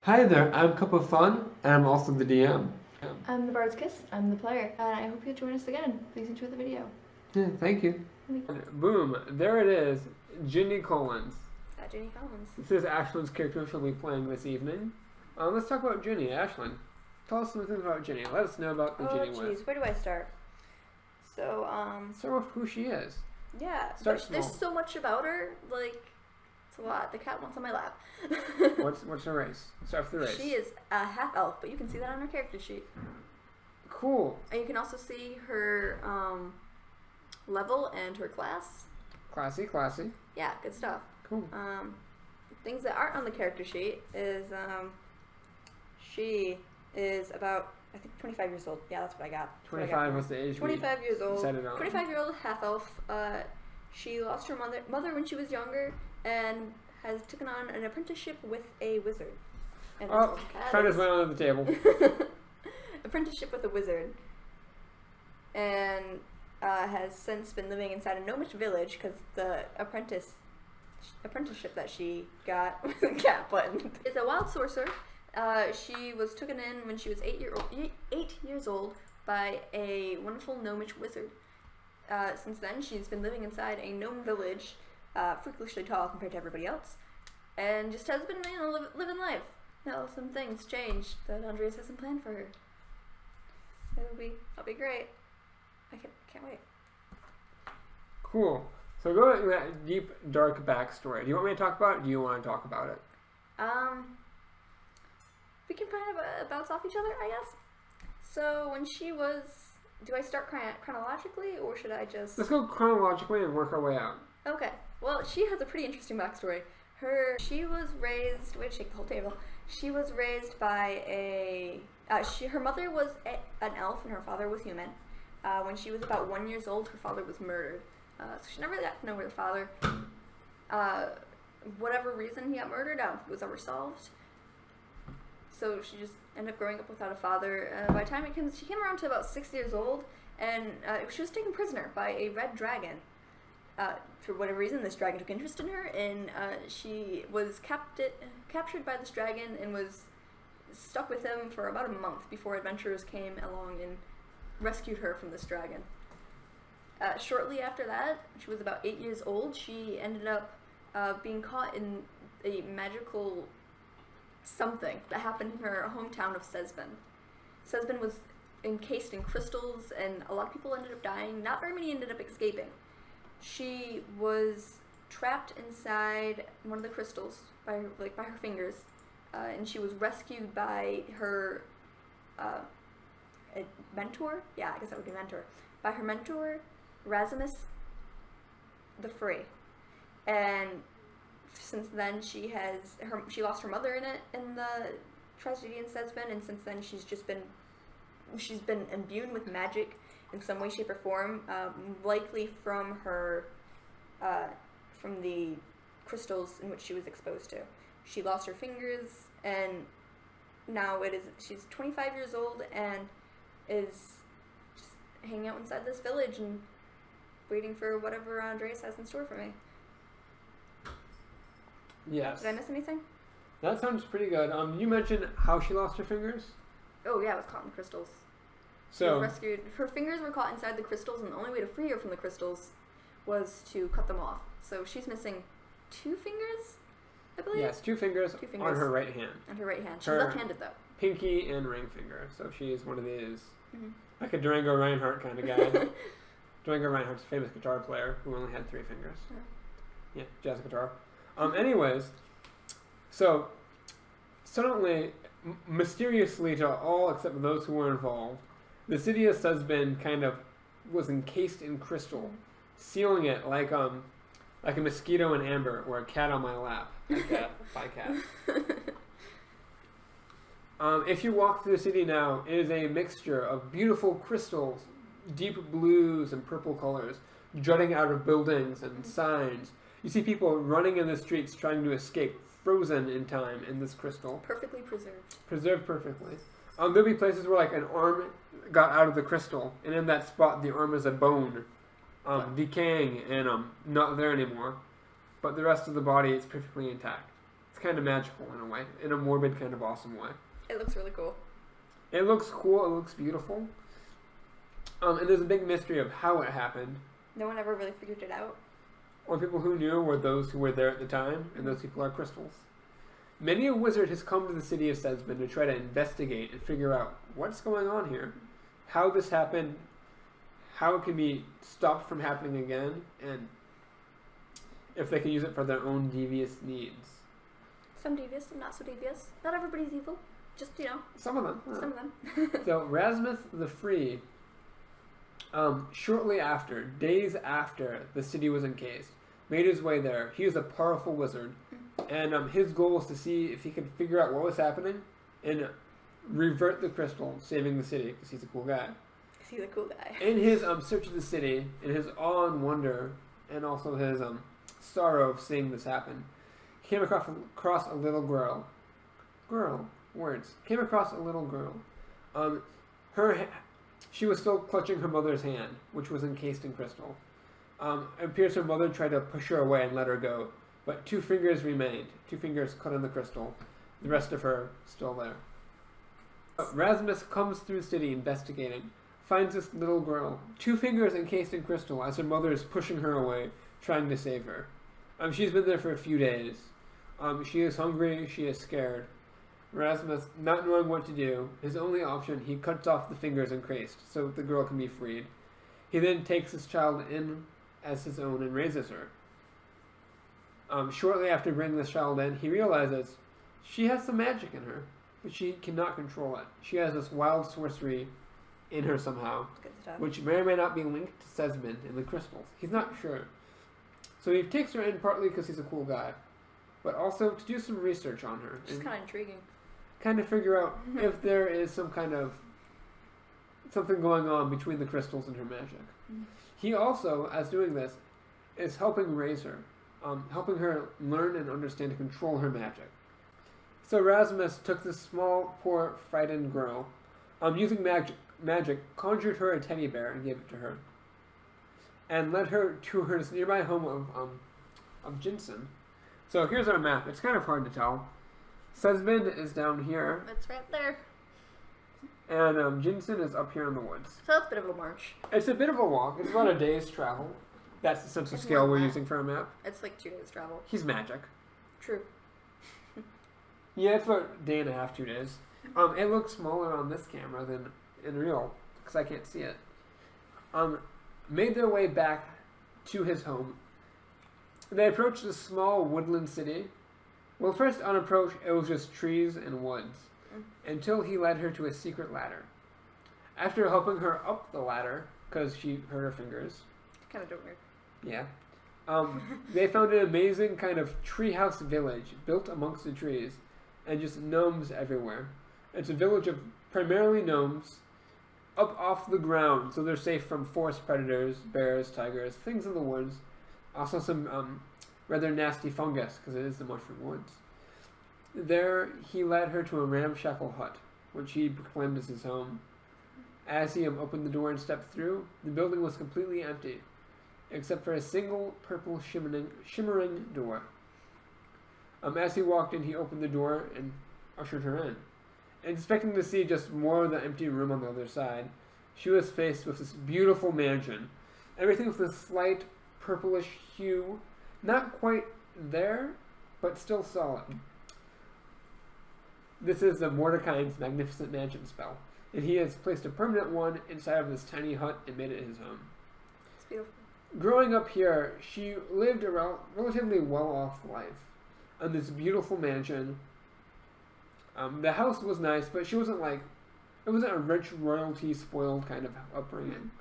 Hi there, I'm Cup of Fun, and I'm also the DM. I'm the Bard's Kiss, I'm the player, and I hope you'll join us again. Please enjoy the video. Yeah, thank you. Boom, there it is, Ginny Collins. Ginny Collins. This is Ashlyn's character she'll be playing this evening. Let's talk about Ginny. Ashlyn, tell us something about Ginny. Let us know about the Ginny geez, where do I start? So, Start with who she is. Yeah, there's so much about her, like, it's a lot. The cat wants on my lap. What's her race? Start with the race. She is a half-elf, but you can see that on her character sheet. Cool. And you can also see her, level and her class. Classy. Yeah, good stuff. Cool. Things that aren't on the character sheet is, she is about, I think, 25 years old. Yeah, that's what I got. 25 was the age. 25 years old. Set it on. 25-year-old half-elf. She lost her mother when she was younger and has taken on an apprenticeship with a wizard. And friend is went under the table. Apprenticeship with a wizard. And has since been living inside a gnomish village because the apprenticeship that she got with a cat button is a wild sorcerer. She was taken in when she was 8 years old by a wonderful gnomish wizard. Since then, she's been living inside a gnome village, freakishly tall compared to everybody else, and just has been, living life. Some things changed that Andreas hasn't planned for her. That'll be great. I can't wait. Cool. So going into that deep, dark backstory, do you want me to talk about it, or do you want to talk about it? We can kind of bounce off each other, I guess. So when she was... Do I start chronologically, or should I just... Let's go chronologically and work our way out. Okay. Well, she has a pretty interesting backstory. She was raised... Wait, shake the whole table. She was raised by a... her mother was an elf and her father was human. When she was about 1 year old, her father was murdered. So she never really got to know her father. Whatever reason he got murdered, was ever solved. So she just ended up growing up without a father. By the time she came around to about 6 years old, and she was taken prisoner by a red dragon. For whatever reason, this dragon took interest in her, and she was captured by this dragon and was stuck with him for about a month before adventurers came along and rescued her from this dragon. Shortly after that, she was about 8 years old, she ended up being caught in a magical something that happened in her hometown of Sesben. Sesben was encased in crystals, and a lot of people ended up dying. Not very many ended up escaping. She was trapped inside one of the crystals by her fingers, and she was rescued by her mentor. Yeah, I guess that would be mentor. By her mentor, Razimus the Free, and since then she lost her mother in the tragedy in Sesben, and since then she's been imbued with magic in some way, shape, or form, likely from the crystals in which she was exposed to. She lost her fingers, and now she's 25 years old and is just hanging out inside this village and waiting for whatever Andreas has in store for me. Yes. Did I miss anything? That sounds pretty good. You mentioned how she lost her fingers? Oh yeah, it was caught in crystals. So she was rescued. Her fingers were caught inside the crystals, and the only way to free her from the crystals was to cut them off. So she's missing 2 fingers, I believe? Yes, 2 fingers, on her right hand. On her right hand. She's left-handed, though. Pinky and ring finger. So she is one of these, like a Durango Reinhardt kind of guy. Durango Reinhardt's a famous guitar player who only had 3 fingers. Yeah, jazz guitar. Anyways, so suddenly, mysteriously to all except those who were involved, the city of Sesben kind of was encased in crystal, sealing it like a mosquito in amber or a cat on my lap. Like that, by cat. If you walk through the city now, it is a mixture of beautiful crystals, deep blues and purple colors, jutting out of buildings and signs. You see people running in the streets trying to escape, frozen in time in this crystal. Perfectly preserved. Preserved perfectly. There'll be places where like an arm got out of the crystal, and in that spot the arm is a bone, decaying and not there anymore. But the rest of the body is perfectly intact. It's kind of magical in a way, in a morbid kind of awesome way. It looks really cool. It looks cool. It looks beautiful. And there's a big mystery of how it happened. No one ever really figured it out. Or people who knew were those who were there at the time, and those people are crystals. Many a wizard has come to the city of Sesbin to try to investigate and figure out what's going on here, how this happened, how it can be stopped from happening again, and if they can use it for their own devious needs. Some devious, some not so devious. Not everybody's evil. Just, Some of them. some of them. So Rasmus the Free, shortly after, days after the city was encased, made his way there. He was a powerful wizard, and his goal was to see if he could figure out what was happening and revert the crystal, saving the city, because he's a cool guy. He's a cool guy. In his search of the city, in his awe and wonder, and also his sorrow of seeing this happen, he came across a little girl. Came across a little girl. She was still clutching her mother's hand, which was encased in crystal. It appears her mother tried to push her away and let her go, but 2 fingers remained. 2 fingers cut in the crystal. The rest of her still there. Rasmus comes through the city investigating, finds this little girl, 2 fingers encased in crystal as her mother is pushing her away, trying to save her. She's been there for a few days. She is hungry, she is scared. Rasmus, not knowing what to do, his only option, he cuts off the fingers encased so the girl can be freed. He then takes his child in as his own and raises her. Shortly after bringing this child in, he realizes she has some magic in her, but she cannot control it. She has this wild sorcery in her somehow, which may or may not be linked to Sesbin and the crystals. He's not sure. So he takes her in partly because he's a cool guy, but also to do some research on her. It's kind of intriguing. Kind of figure out if there is some kind of something going on between the crystals and her magic. He also, as doing this, is helping raise her, helping her learn and understand to control her magic. So Rasmus took this small, poor, frightened girl, using magic, conjured her a teddy bear and gave it to her, and led her to her nearby home of Jinsen. So here's our map. It's kind of hard to tell. Sesbin is down here. It's right there. And Jinsen is up here in the woods. So it's a bit of a march. It's a bit of a walk. It's about a day's travel. That's the sense of scale we're using for a map. It's like 2 days travel. He's magic. True. Yeah, it's about a day and a half, 2 days. It looks smaller on this camera than in real, because I can't see it. Made their way back to his home. They approached a small woodland city. Well, first on approach, it was just trees and woods, until he led her to a secret ladder. After helping her up the ladder, because she hurt her fingers. Kind of weird. Yeah. They found an amazing kind of treehouse village built amongst the trees, and just gnomes everywhere. It's a village of primarily gnomes, up off the ground, so they're safe from forest predators, bears, tigers, things in the woods. Also some rather nasty fungus, because it is the mushroom woods. There, he led her to a ramshackle hut, which he proclaimed as his home. As he opened the door and stepped through, the building was completely empty, except for a single purple shimmering door. As he walked in, he opened the door and ushered her in. Expecting to see just more of the empty room on the other side, she was faced with this beautiful mansion. Everything with a slight purplish hue, not quite there, but still solid. This is the Mordecai's magnificent mansion spell, and he has placed a permanent one inside of this tiny hut and made it his home. It's beautiful. Growing up here, she lived a relatively well-off life in this beautiful mansion. The house was nice, but she wasn't it wasn't a rich, royalty-spoiled kind of upbringing.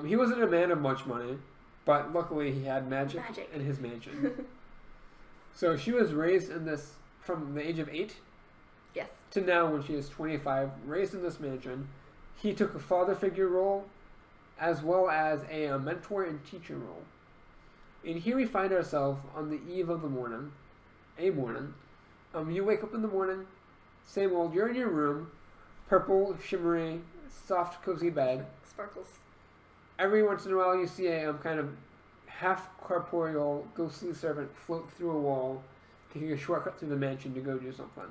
He wasn't a man of much money, but luckily he had magic. In his mansion. So she was raised in this from the age of 8 Yes. to now when she is 25, raised in this mansion. He took a father figure role as well as a mentor and teacher role. And here we find ourselves on the eve of the morning. You wake up in the morning, same old, you're in your room, purple, shimmery, soft, cozy bed. Sparkles. Every once in a while you see a kind of half corporeal, ghostly servant float through a wall taking a shortcut through the mansion to go do something.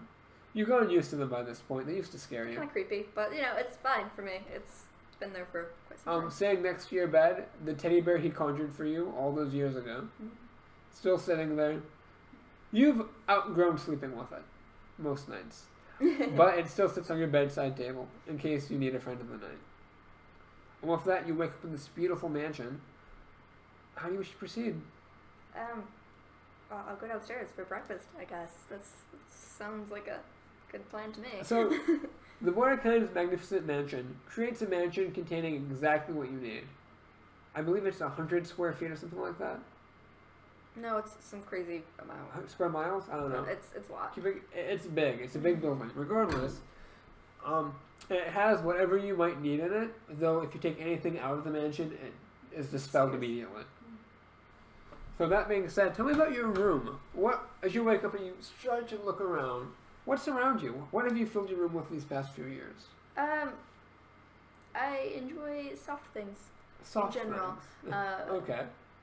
You've gotten used to them by this point. They used to scare you. Kind of creepy, but it's fine for me. It's been there for quite some time. Sitting next to your bed, the teddy bear he conjured for you all those years ago, still sitting there. You've outgrown sleeping with it most nights, but it still sits on your bedside table in case you need a friend of the night. And with that, you wake up in this beautiful mansion. How do you wish to proceed? I'll go downstairs for breakfast, I guess. That sounds like a good plan to me. So, the Mordecai's magnificent mansion creates a mansion containing exactly what you need. I believe it's 100 square feet or something like that. No, it's some crazy amount. Square miles? I don't know. It's a lot. It's big. It's a big building. Regardless, it has whatever you might need in it, though if you take anything out of the mansion, it is dispelled immediately. So that being said, tell me about your room. As you wake up and you start to look around, what's around you? What have you filled your room with these past few years? I enjoy soft things. Soft in general. things. Okay.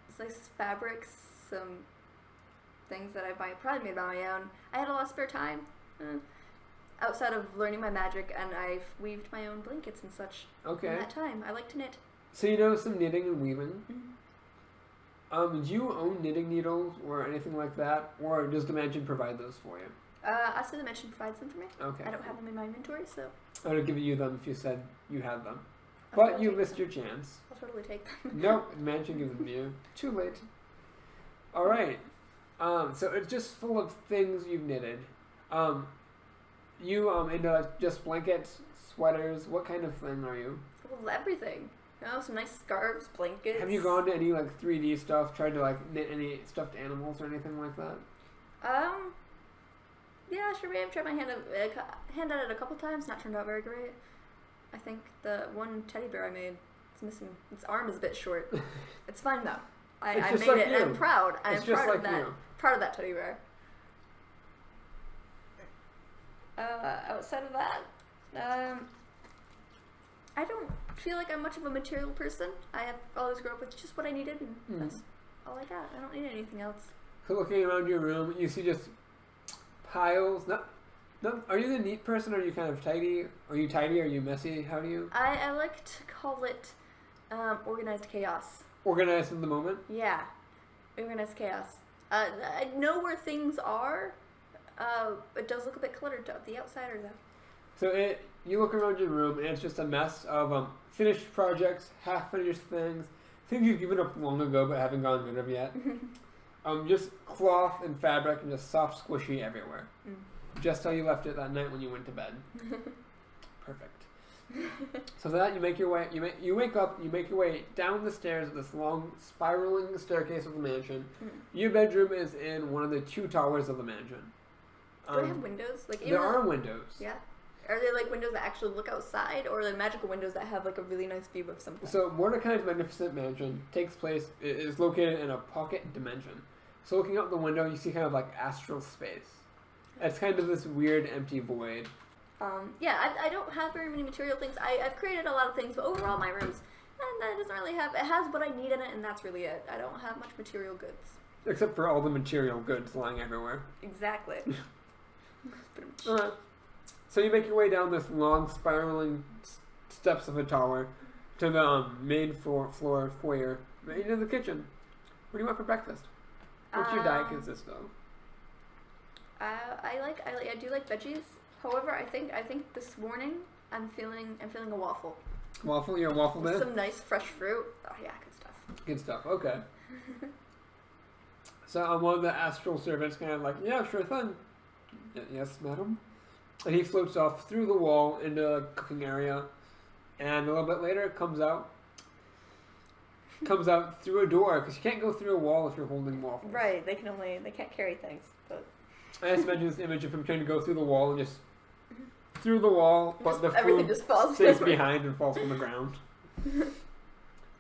It's like fabrics, some things that I probably made by my own. I had a lot of spare time. Outside of learning my magic, and I've weaved my own blankets and such. Okay. In that time, I like to knit. So you know some knitting and weaving. Do you own knitting needles or anything like that, or does the mansion provide those for you? I said the mansion provides them for me. Okay. I don't have them in my inventory, so. I would have given you them if you said you had them. But you missed your chance. I'll totally take them. Nope, the mansion gives them to you. Too late. All right. So it's just full of things you've knitted. You into just blankets, sweaters. What kind of thing are you? Well, everything. Some nice scarves, blankets. Have you gone to any 3D stuff? Tried to knit any stuffed animals or anything like that? Yeah, sure. I've tried my hand at it a couple times. Not turned out very great. I think the one teddy bear I made, it's missing. Its arm is a bit short. It's fine though. I made it. And I'm proud. I'm proud of that. You. Proud of that teddy bear. Outside of that, I don't feel like I'm much of a material person. I have always grown up with just what I needed, and that's all I got. I don't need anything else. So looking around your room, you see just piles. Are you the neat person, or are you kind of tidy? Are you tidy, or are you messy? How do you? I like to call it organized chaos. Organized in the moment? Yeah. Organized chaos. I know where things are. It does look a bit cluttered to the outsider, though. So you look around your room, and it's just a mess of finished projects, half-finished things you've given up long ago but haven't gotten rid of yet. Just cloth and fabric and just soft, squishy everywhere. Just how you left it that night when you went to bed. Perfect. So that you make your way. You wake up. You make your way down the stairs of this long, spiraling staircase of the mansion. Your bedroom is in one of the 2 towers of the mansion. Do they have windows? There are windows. Yeah. Are they windows that actually look outside, or are they magical windows that have a really nice view of something? So Mordecai's magnificent mansion is located in a pocket dimension. So looking out the window, you see kind of astral space. It's kind of this weird empty void. Yeah, I don't have very many material things. I've created a lot of things, but overall my room's that doesn't really have. It has what I need in it, and that's really it. I don't have much material goods. Except for all the material goods lying everywhere. Exactly. So you make your way down this long, spiraling steps of a tower to the main floor foyer, right into the kitchen. What do you want for breakfast? What's your diet consist of? I do like veggies. However, I think this morning I'm feeling a waffle. Waffle? You're a waffle man? Some nice fresh fruit. Oh yeah, good stuff. Good stuff. Okay. So one of the astral servants kind of yeah, sure thing. Yes, madam. And he floats off through the wall into the cooking area, and a little bit later comes out through a door, because you can't go through a wall if you're holding waffles. Right, they can't carry things. But I just imagine this image of him trying to go through the wall and just through the wall, but the food just falls stays behind and falls on the ground.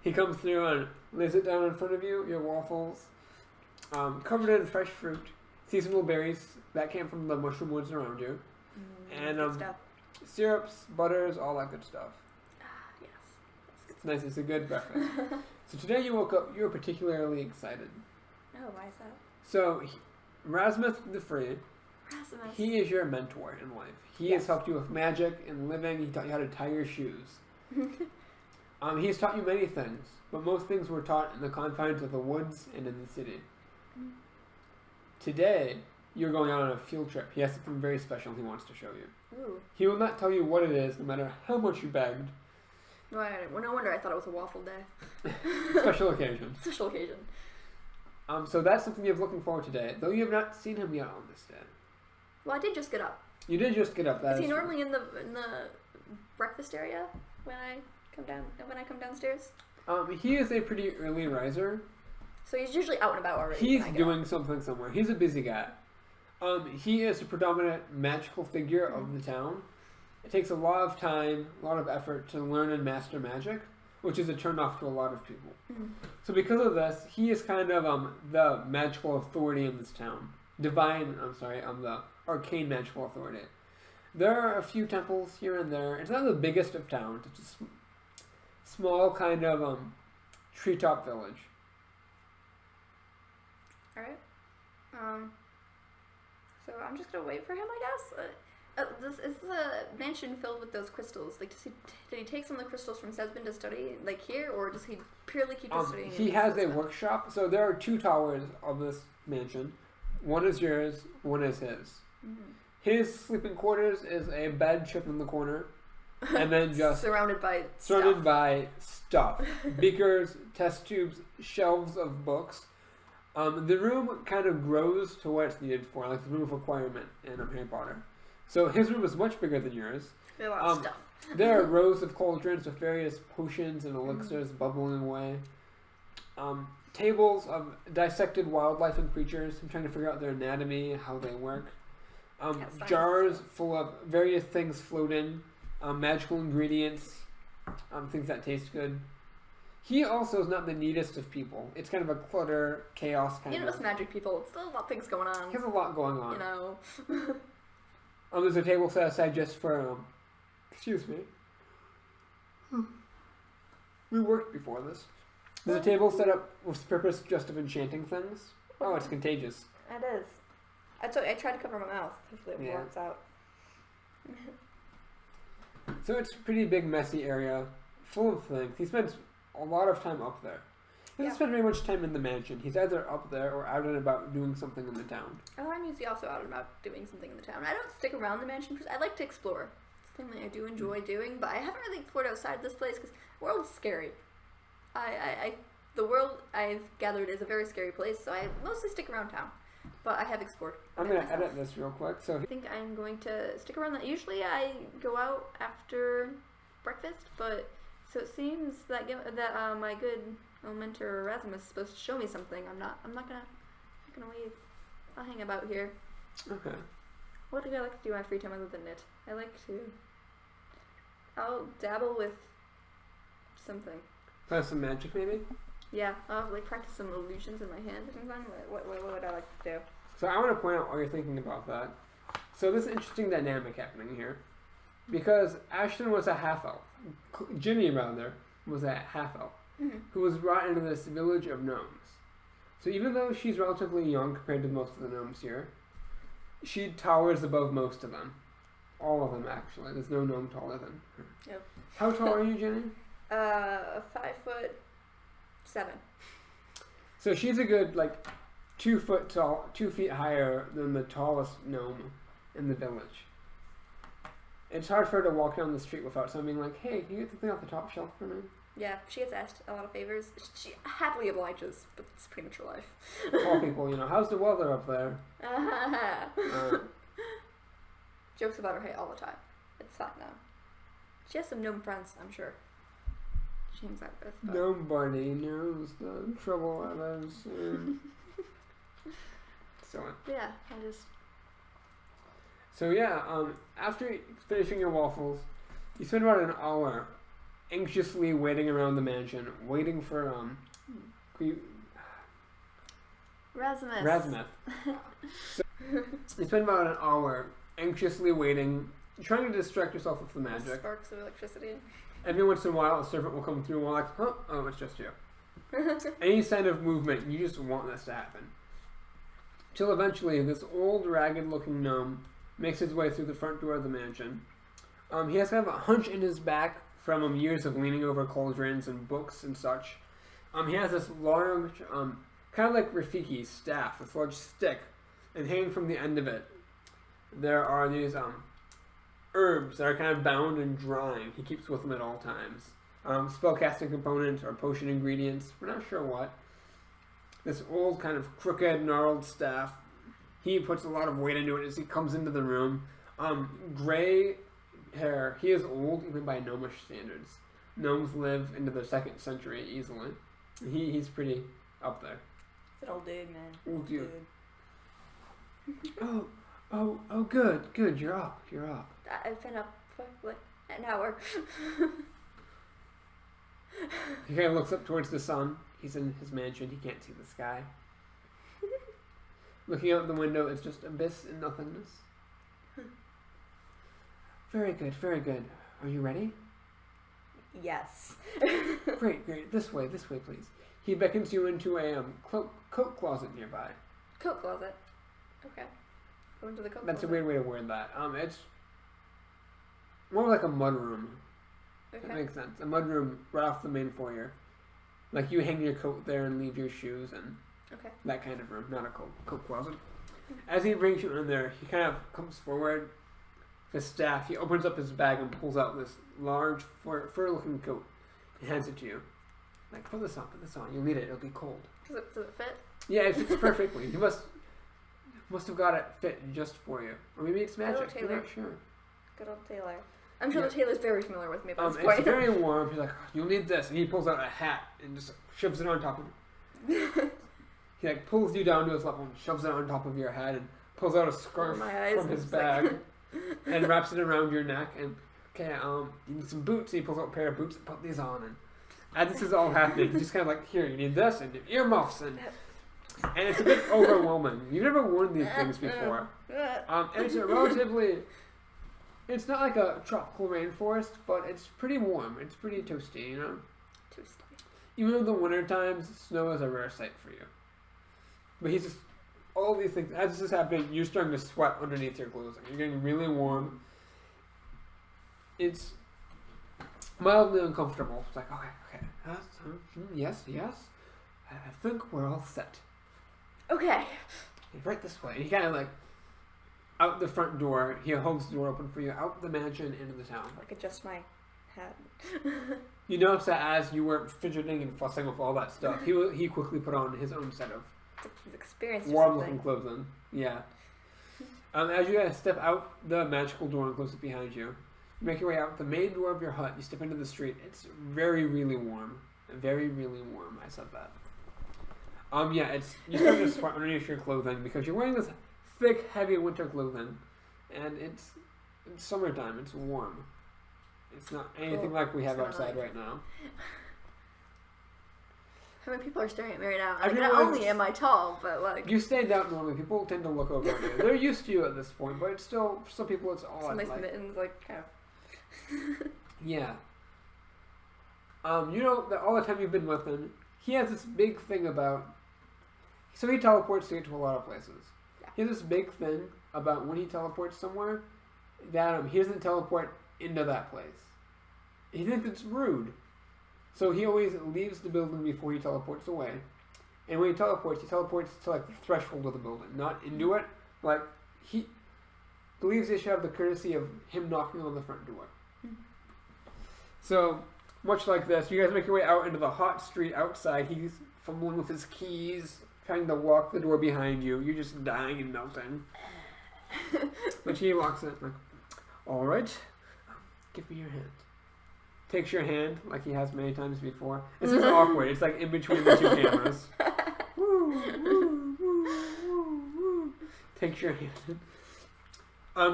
He comes through and lays it down in front of you, your waffles, covered in fresh fruit, seasonal berries that came from the mushroom woods around you. And syrups, butters, all that good stuff. Yes. It's nice. It's a good breakfast. So today you woke up. You were particularly excited. Oh, why is that? So Rasmus the Free. Rasmus. He is your mentor in life. He has helped you with magic and living. He taught you how to tie your shoes. He's taught you many things, but most things were taught in the confines of the woods and in the city. Today, you're going out on a field trip. He has something very special he wants to show you. Ooh. He will not tell you what it is, no matter how much you begged. Well, no wonder I thought it was a waffle day. Special occasion. Special occasion. So that's something you're looking forward to today, though you have not seen him yet on this day. Well, I did just get up. You did just get up. Is he normally in the breakfast area when I come downstairs? He is a pretty early riser. So he's usually out and about already. He's doing something somewhere. He's a busy guy. He is the predominant magical figure of the town. It takes a lot of time, a lot of effort to learn and master magic, which is a turnoff to a lot of people. So because of this, he is kind of the magical authority in this town. The arcane magical authority. There are a few temples here and there. It's not the biggest of towns. It's a small kind of treetop village. Alright. So I'm just gonna wait for him, I guess. Is the mansion filled with those crystals? Like, did he take some of the crystals from Sesbin to study, like, here, or does he purely keep just studying? He has a workshop. So there are 2 towers of this mansion. One is yours, one is his. His sleeping quarters is a bed chipped in the corner, and then just surrounded by stuff. Beakers, test tubes, shelves of books. The room kind of grows to what it's needed for, like the room of requirement in Harry Potter. So his room is much bigger than yours. There's a lot of stuff. There are rows of cauldrons with various potions and elixirs bubbling away. Tables of dissected wildlife and creatures. I'm trying to figure out their anatomy, how they work. Jars full of various things floating. Magical ingredients. Things that taste good. He also is not the neatest of people. It's kind of a clutter, chaos kind of. You know, it's magic people. It's still a lot of things going on. He has a lot going on. You know. There's a table set aside just for, excuse me. We worked before this. There's a table set up with the purpose just of enchanting things. Oh, it's contagious. It is. I tried to cover my mouth. Hopefully it works out. So it's a pretty big, messy area, full of things. He spends a lot of time up there. He doesn't spend very much time in the mansion. He's either up there or out and about doing something in the town. Oh, I'm usually also out and about doing something in the town. I don't stick around the mansion. I like to explore. It's something I do enjoy doing, but I haven't really explored outside this place because the world's scary. The world I've gathered is a very scary place, so I mostly stick around town. But I have explored. I'm going to edit this real quick. So I think I'm going to stick around. Usually I go out after breakfast, but so it seems that my good mentor Erasmus is supposed to show me something. I'm not gonna leave. I'll hang about here. Okay. What do I like to do in my free time other than knit? I'll dabble with something. Play some magic, maybe? Yeah, I'll practice some illusions in my hand or something. What would I like to do? So I want to point out while you're thinking about that. So there's an interesting dynamic happening here. Because Ashton was a half-elf. Ginny, rather, was a half-elf. Who was brought into this village of gnomes. So even though she's relatively young compared to most of the gnomes here, she towers above most of them. All of them, actually. There's no gnome taller than her. Yep. How tall are you, Ginny? 5'7". So she's a good, 2 foot tall, 2 feet higher than the tallest gnome in the village. It's hard for her to walk down the street without someone being like, hey, can you get something off the top shelf for me? Yeah, she gets asked a lot of favors. She happily obliges, but it's pretty much her life. All people, how's the weather up there? Jokes about her height all the time. It's fine now. She has some gnome friends, I'm sure. She hangs out with. But... Nobody knows the trouble I've seen. Yeah, So yeah, after finishing your waffles, you spend about an hour anxiously waiting around the mansion, waiting for Rasmus. So you spend about an hour anxiously waiting, trying to distract yourself with the magic. Sparks of electricity. Every once in a while, a servant will come through and we're like, oh, it's just you. Any sign of movement, you just want this to happen. till eventually this old, ragged-looking gnome makes his way through the front door of the mansion. He has kind of a hunch in his back from years of leaning over cauldrons and books and such. He has this large, kind of like Rafiki staff, this large stick, and hanging from the end of it, there are these herbs that are kind of bound and drying. He keeps with him at all times. Spellcasting components or potion ingredients, we're not sure what. This old kind of crooked, gnarled staff, he puts a lot of weight into it as he comes into the room. Gray hair, he is old even by gnomish standards. Gnomes live into the 2nd century easily. He's pretty up there. It's an old dude, man. Old dude. Oh, good, you're up. I've been up for like an hour. He kind of looks up towards the sun. He's in his mansion, he can't see the sky. Looking out the window, it's just abyss and nothingness. Very good. Are you ready? Yes. Great. This way, please. He beckons you into a coat closet nearby. Coat closet. Okay. Go into the coat That's closet. a weird way to word that. It's more like a mud room. Okay. That makes sense. A mud room right off the main foyer. Like you hang your coat there and leave your shoes and that kind of room, not a coat closet. As he brings you in there, he kind of comes forward. The staff, he opens up his bag and pulls out this large fur-looking coat and hands it to you. Like, put this on. You'll need it. It'll be cold. Does it fit? Yeah, it fits perfectly. He must have got it fit just for you. Or maybe it's magic. I'm not sure. Good old Taylor. I'm sure the Taylor's very familiar with me by this It's point. very warm. He's like, you'll need this. And he pulls out a hat and just shoves it on top of you. He like pulls you down to his level and shoves it on top of your head and pulls out a scarf from his bag and wraps it around your neck. And you need some boots. And he pulls out a pair of boots and put these on. And as this is all happening, he's just kind of like, here, you need this and earmuffs and it's a bit overwhelming. You've never worn these things before. And it's a relatively, it's not like a tropical rainforest, but it's pretty warm. It's pretty toasty, you know? Toasty. Even in the winter times, snow is a rare sight for you. But he's just, all these things, as this is happening, you're starting to sweat underneath your clothing. You're getting really warm. It's mildly uncomfortable. It's like, okay. Yes. I think we're all set. Okay. Right this way. And he kind of like, out the front door, he holds the door open for you, out the mansion, into the town. Like adjust my hat. You notice that as you were fidgeting and fussing with all that stuff, he quickly put on his own set of warm-looking clothing. Yeah. As you guys step out the magical door and close it behind you, you make your way out the main door of your hut. You step into the street. It's really warm. Very, really warm. I said that. You start to sweat underneath your clothing because you're wearing this thick, heavy winter clothing, and it's summertime. It's warm. It's not anything like we have outside right now. How many people are staring at me right now? Like, not only am I tall, but like... You stand out normally. People tend to look over at you. They're used to you at this point, but it's still, for some people, it's odd. Some nice mittens, like, kind of... Yeah. You know that all the time you've been with him, he has this big thing about... So he teleports to get to a lot of places. Yeah. He has this big thing about when he teleports somewhere, that he doesn't teleport into that place. He thinks it's rude. So he always leaves the building before he teleports away. And when he teleports to like the threshold of the building, not into it. Like, he believes they should have the courtesy of him knocking on the front door. So, much like this, you guys make your way out into the hot street outside. He's fumbling with his keys, trying to lock the door behind you. You're just dying and melting. But he walks in like, alright, give me your hand. Takes your hand, like he has many times before. It's just awkward. It's like in between the two cameras. Takes your hand.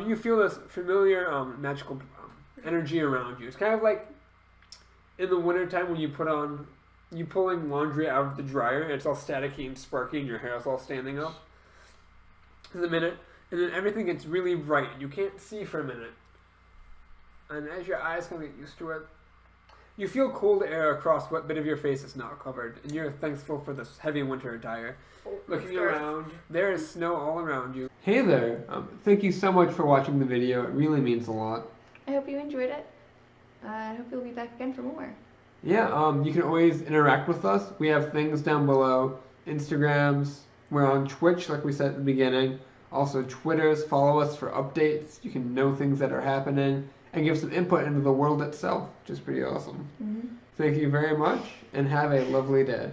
You feel this familiar magical energy around you. It's kind of like in the wintertime when you pulling laundry out of the dryer and it's all staticky and sparky and your hair is all standing up. In a minute, and then everything gets really bright and you can't see for a minute. And as your eyes kind of get used to it, You feel cold air across what bit of your face is not covered, and you're thankful for this heavy winter attire. Looking around, there is snow all around you. Hey there! Thank you so much for watching the video. It really means a lot. I hope you enjoyed it. I hope you'll be back again for more. Yeah, you can always interact with us. We have things down below. Instagrams. We're on Twitch, like we said at the beginning. Also, Twitters. Follow us for updates. You can know things that are happening and give some input into the world itself, which is pretty awesome. Thank you very much, and have a lovely day.